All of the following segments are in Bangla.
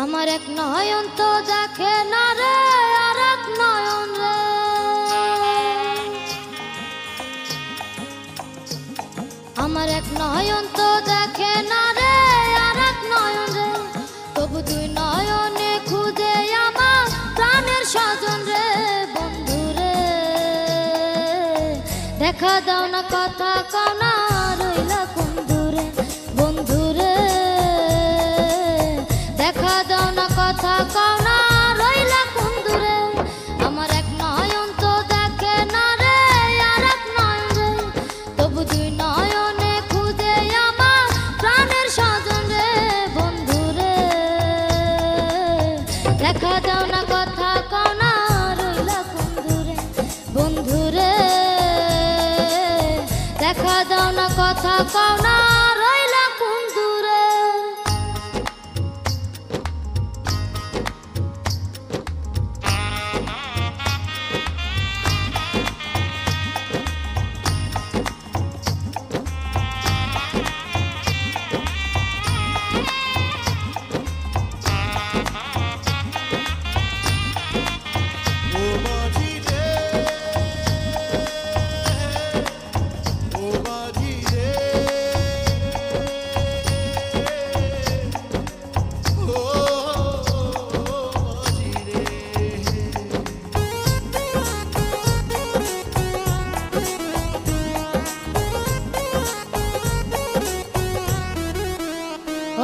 আমার এক নয়ন তো দেখে না রে, আর এক নয়ন রে। আমার এক নয়ন তো দেখে না রে, আর এক নয়ন রে। তবু দুই নয়নে খুঁজে আমার প্রাণের স্বজন রে। বন্ধু রে দেখা দাও না, কথা কও না, রইলা কোন দূরে। বন্ধু রে দেখা দাও না, কথা কও না, রইলা কোন দূরে। আমার এক নয়ন তো দেখে না রে, আর এক নয়ন রে। তবু দুই নয়নে খুঁজে আমার প্রাণের স্বজন রে। বন্ধু রে দেখা দাও না, কথা কও না, রইলা কোন দূরে। বন্ধু রে দেখা দাও না, কথা কও না, রইলা কোন দূরে।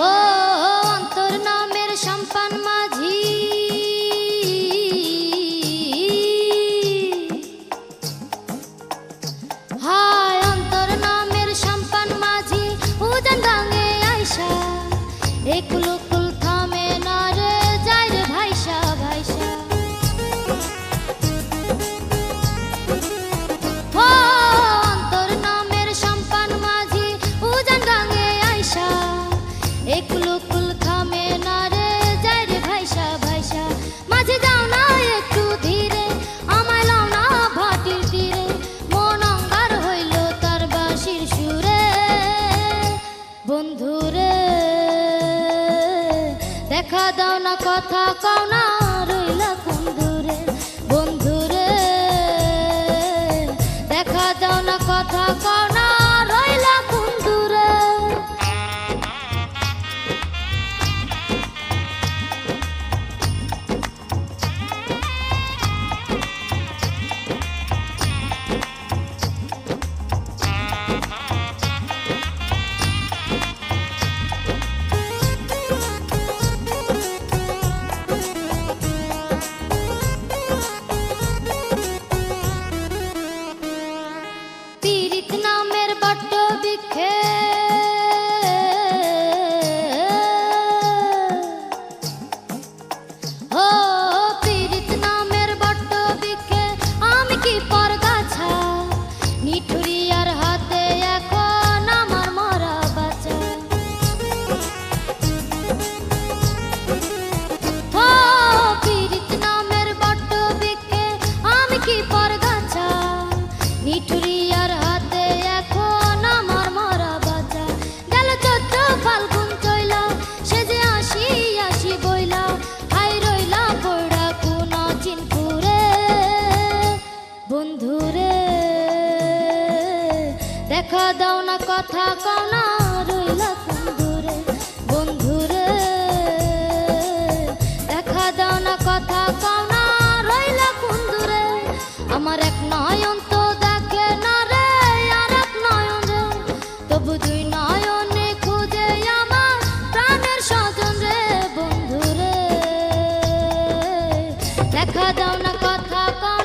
ও অন্তর নামের সম্পান মাঝি, হায় অন্তর নামের সম্পান মাঝি। উজান গাঙে আইসা একুল কুল থামে না রে, যাই রে ভাইসা ভাইসা। ও অন্তর নামের সম্পান মাঝি, উজান গাঙে আইসা একুল কুল থামে না রে, যাই রে ভাইসা ভাইসা। মাঝে যাও না একটু ধীরে, আমায় লাও না ভাটির তীরে। মন অঙ্গার হইল তার বাঁশির সুরে। বন্ধু রে দেখা দাও না, কথা কও না, রইলা কোন দূরে। বন্ধু রে দেখা দাও না, কথা কও না, রইলা কোন দূরে। পীড়িত নামের বট্ট বৃক্ষে ও পীড়িত নামের বট্ট বৃক্ষে আমি কি পরগাছা। নিঠুরিয়ার হাতে এখন আমার মরা বাঁচা। ও পীড়িত নামের বট্ট বৃক্ষে আমি কি পরগাছা। নিঠুরিয়ার হাতে এখন আমার মরা বাঁচা। গেল চৈত্র ফাল্গুন চইলা, সে যে আসি আসি বইলা। হাই রইলা পড়া কোন চিনপুরে। বন্ধু রে দেখা দাও না, কথা কও না, রইলা কোন দূরে। বন্ধু রে দেখা দাও না, কথা কও না, রইলা কোন দূরে। আমার এক নয়ন তো দেখে না রে, আর এক নয়ন রে। তবু দুই নয়নে খুঁজে আমার প্রাণের স্বজন রে। বন্ধু রে দেখা দাও না, কথা কও